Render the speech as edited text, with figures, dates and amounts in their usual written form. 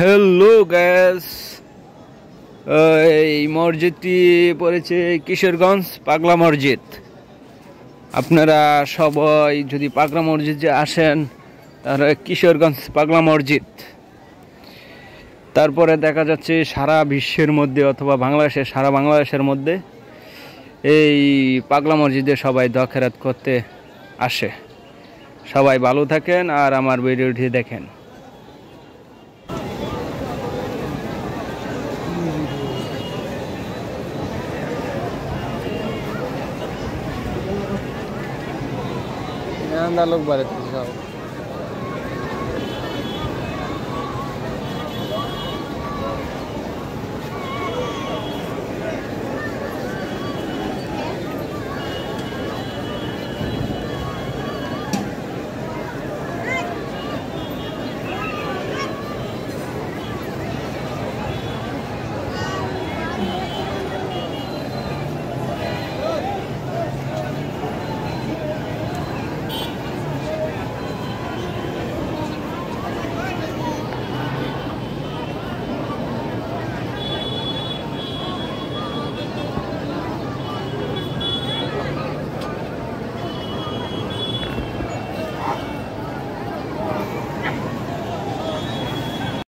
Hello gas, এই মসজিদটি পড়েছে কিশোরগঞ্জ পাগলা মসজিদ। আপনারা সবাই যদি পাগলা মসজিদে আসেন তাহলে কিশোরগঞ্জ পাগলা মসজিদ। তারপরে দেখা যাচ্ছে সারা বিশ্বের মধ্যে অথবা সারা বাংলাদেশের মধ্যে এই পাগলা মসজিদে সবাই দোয়া খেরাত করতে আসে। সবাই ভালো থাকেন আর আমার ভিডিওটি দেখেন। लोग बारे